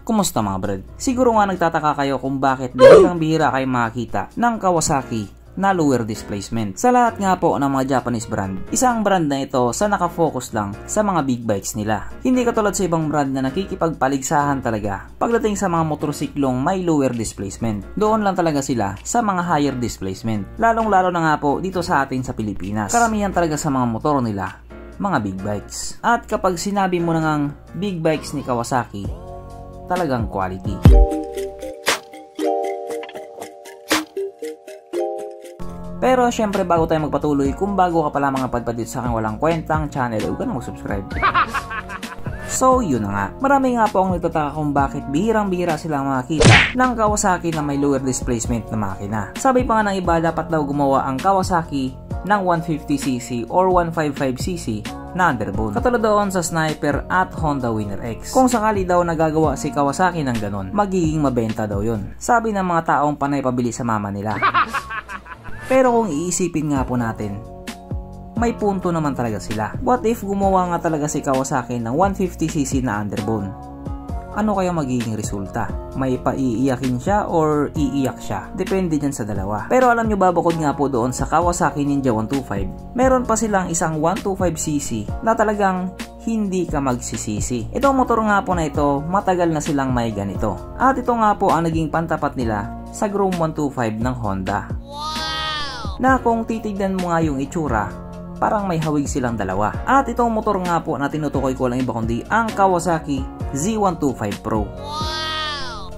Kumusta mga brad? Siguro nga nagtataka kayo kung bakit bihirang-bihira kayo makakita ng Kawasaki na lower displacement. Sa lahat nga po ng mga Japanese brand, isang brand na ito sa nakafocus lang sa mga big bikes nila. Hindi katulad sa ibang brand na nakikipagpaligsahan talaga pagdating sa mga motorsiklong may lower displacement. Doon lang talaga sila sa mga higher displacement. Lalong-lalo na nga po dito sa atin sa Pilipinas. Karamihan talaga sa mga motor nila, mga big bikes. At kapag sinabi mo na ngang big bikes ni Kawasaki, talagang quality. Pero syempre bago tayo magpatuloy, kung bago ka pala mga padpad dito sa aking walang kwentang channel, huwag ka na mag-subscribe. So yun na nga, marami nga po ang nagtataka kung bakit bihirang-bihira silang makakita ng Kawasaki na may lower displacement na makina. Sabi pa nga ng iba, dapat daw gumawa ang Kawasaki ng 150cc or 155cc na underbone. Katulad doon sa Sniper at Honda Winner X. Kung sakali daw nagagawa si Kawasaki ng ganon, magiging mabenta daw yun. Sabi ng mga taong panay pabili sa mama nila. Pero kung iisipin nga po natin, may punto naman talaga sila. What if gumawa nga talaga si Kawasaki ng 150cc na underbone? Ano kaya magiging resulta? May paiiyakin siya or iiyak siya? Depende dyan sa dalawa. Pero alam nyo ba, bukod nga po doon sa Kawasaki Ninja 125, meron pa silang isang 125cc na talagang hindi ka magsisisi. Itong motor nga po na ito, matagal na silang may ganito. At ito nga po ang naging pantapat nila sa Groom 125 ng Honda. Na kung titignan mo nga yung itsura, parang may hawig silang dalawa. At itong motor nga po na tinutukoy ko lang iba kundi ang Kawasaki Z125 Pro.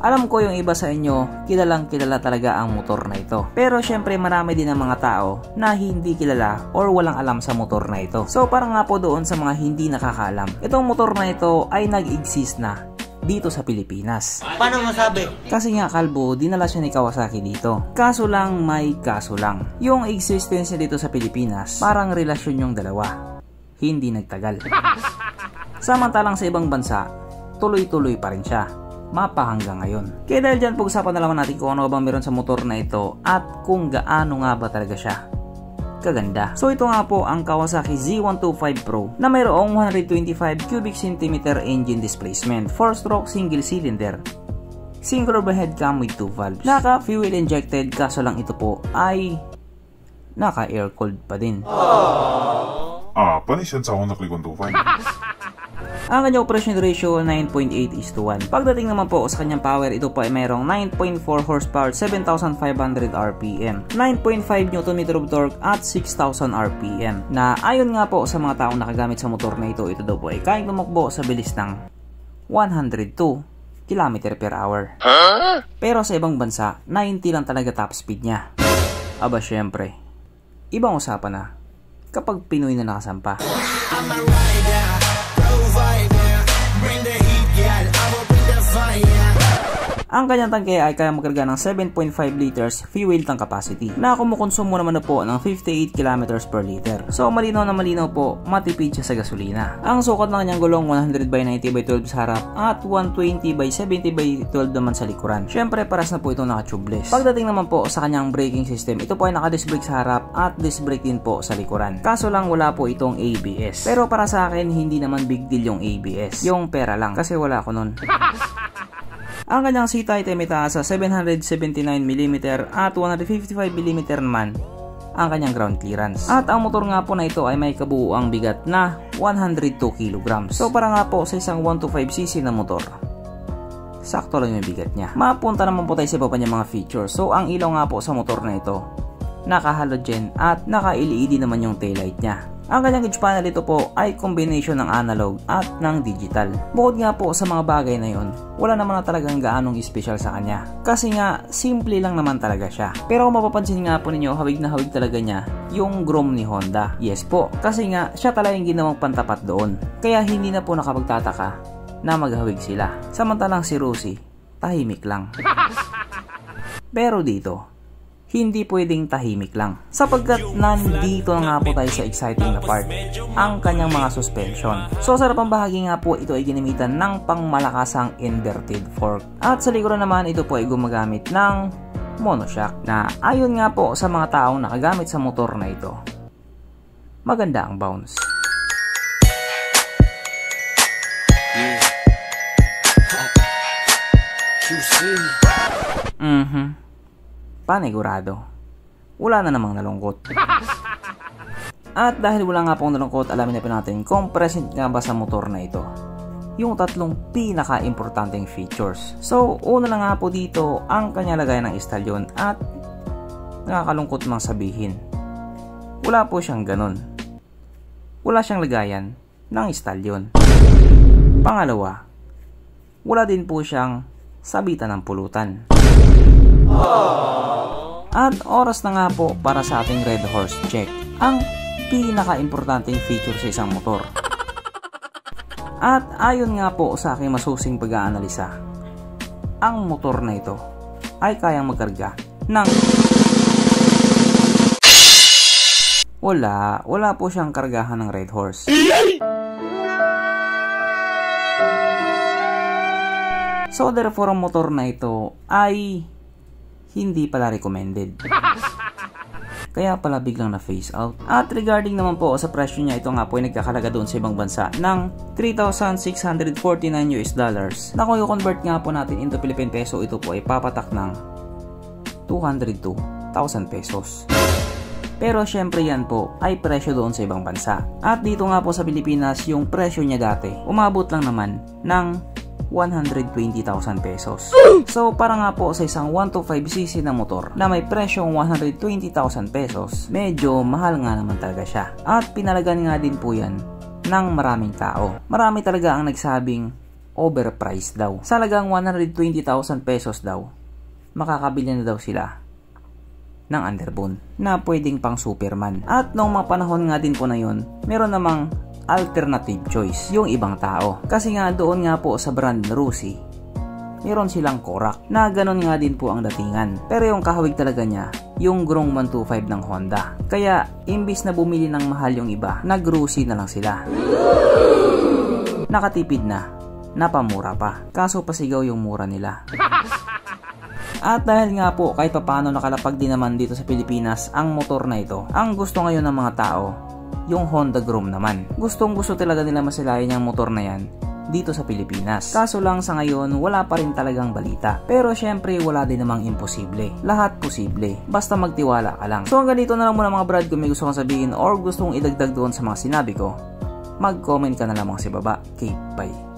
Alam ko yung iba sa inyo, kilalang kilala talaga ang motor na ito. Pero syempre marami din ang mga tao na hindi kilala or walang alam sa motor na ito. So para nga po doon sa mga hindi nakakaalam, itong motor na ito ay nag-exist na dito sa Pilipinas. Paano masabi? Kasi nga kalbo, dinala siya ni Kawasaki dito. Kaso lang, may kaso lang. Yung existence niya dito sa Pilipinas, parang relasyon yung dalawa. Hindi nagtagal. Samantalang sa ibang bansa, tuloy-tuloy pa rin siya. Mapa hanggang ngayon. Kaya dahil dyan, pag-usapan na naman natin kung ano ba meron sa motor na ito at kung gaano nga ba talaga siya kaganda. So ito nga po ang Kawasaki Z125 Pro na mayroong 125 cubic centimeter engine displacement, 4-stroke single cylinder, single overhead cam with 2 valves. Naka fuel injected, kaso lang ito po ay naka air cooled pa din. Panis yan sa Honda Click 125. Ang kanyang operation ratio 9.8:1. Pagdating naman po sa kanyang power, ito po ay mayroong 9.4 horsepower, 7,500 RPM, 9.5 Nm of torque at 6,000 RPM. Na ayon nga po sa mga taong nakagamit sa motor na ito daw po ay kayang tumakbo sa bilis ng 102 km/h. Pero sa ibang bansa, 90 lang talaga top speed niya. Aba syempre, ibang usapan na kapag Pinoy na nakasampa. Ang kanyang tangke ay kaya magkarga ng 7.5 liters fuel tank capacity na kumukonsumo naman na po ng 58 km per liter. So malinaw na malinaw po, matipid siya sa gasolina. Ang sukat ng kanyang gulong 100/90/12 sa harap at 120/70/12 naman sa likuran. Syempre paras na po ito naka-tubeless. Pagdating naman po sa kanyang braking system, ito po ay naka-disc brake sa harap at disc brake din po sa likuran. Kaso lang wala po itong ABS. Pero para sa akin hindi naman big deal yung ABS. Yung pera lang kasi wala ko nun. Ang kanyang seat height ay may taas sa 779mm at 155mm naman ang kanyang ground clearance. At ang motor nga po na ito ay may kabuuang bigat na 102 kg. So para nga po sa isang 125cc na motor, sakto lang yung bigat niya. Mapunta naman po tayo sa iba pa niyang mga features. So ang ilaw nga po sa motor na ito, naka-halogen at naka-LED naman yung taillight niya. Ang kanyang gauge panel ito po ay combination ng analog at ng digital. Bukod nga po sa mga bagay na yon, wala naman na talagang gaanong special sa kanya. Kasi nga, simple lang naman talaga siya. Pero kung mapapansin nga po ninyo, hawig na hawig talaga niya yung Groom ni Honda. Yes po, kasi nga, siya talaga yung ginawang pantapat doon. Kaya hindi na po nakapagtataka na maghawig sila. Samantalang si Rusi, tahimik lang. Pero dito, hindi pwedeng tahimik lang. Sapagkat nandito na nga po tayo sa exciting na part, ang kanyang mga suspension. So sa harapang bahagi nga po, ito ay ginamitan ng pangmalakasang inverted fork. At sa likuran naman, ito po ay gumagamit ng monoshock na ayon nga po sa mga taong nakagamit sa motor na ito, maganda ang bounce. Panigurado. Wala na namang nalungkot. At dahil wala nga pong nalungkot, alamin na po natin kung present nga ba sa motor na ito yung tatlong pinaka-importanteng features. So, una na nga po dito ang kanya lagayan ng istalyon at nakakalungkot mang sabihin, wala po siyang ganun. Wala siyang lagayan ng istalyon. Pangalawa, wala din po siyang sabitan ng pulutan. At oras na nga po para sa ating Red Horse check, ang pinaka-importanteng feature sa isang motor. At ayon nga po sa aking masusing pag-aanalisa, ang motor na ito ay kayang magkarga ng wala po siyang kargahan ng Red Horse. So therefore ang motor na ito ay hindi pala recommended. Kaya pala biglang na phase out. At regarding naman po sa presyo niya, ito nga po ay nagkakalaga doon sa ibang bansa ng $3,649 na kung i-convert nga po natin into Philippine peso, ito po ay papatak ng 202,000 pesos. Pero syempre yan po ay presyo doon sa ibang bansa. At dito nga po sa Pilipinas, yung presyo niya dati umabot lang naman ng 120,000 pesos. So para nga po sa isang 125cc na motor na may presyong 120,000 pesos, medyo mahal nga naman talaga siya. At pinalagan nga din po yan ng maraming tao. Marami talaga ang nagsabing overpriced daw. Sa halagang 120,000 pesos daw, makakabili na daw sila ng underbone na pwedeng pang Superman. At noong mga panahon nga din po na yun, meron namang alternative choice yung ibang tao. Kasi nga doon nga po sa brand Rusi, meron silang Korak na ganun nga din po ang datingan. Pero yung kahawig talaga niya, yung Grong 125 ng Honda. Kaya imbis na bumili ng mahal yung iba, nag-Rusi na lang sila. Nakatipid na, napamura pa. Kaso pasigaw yung mura nila. At dahil nga po kahit papaano nakalapag din naman dito sa Pilipinas ang motor na ito, ang gusto ngayon ng mga tao, yung Honda Grom naman. Gustong gusto talaga nila masilayan yung motor na yan dito sa Pilipinas. Kaso lang sa ngayon, wala pa rin talagang balita. Pero syempre, wala din namang imposible. Lahat posible. Basta magtiwala ka lang. So hanggang dito na lang muna mga brad. Kung may gusto kong sabihin or gusto kong idagdag doon sa mga sinabi ko, mag-comment ka na lamang sa baba. Okay, bye.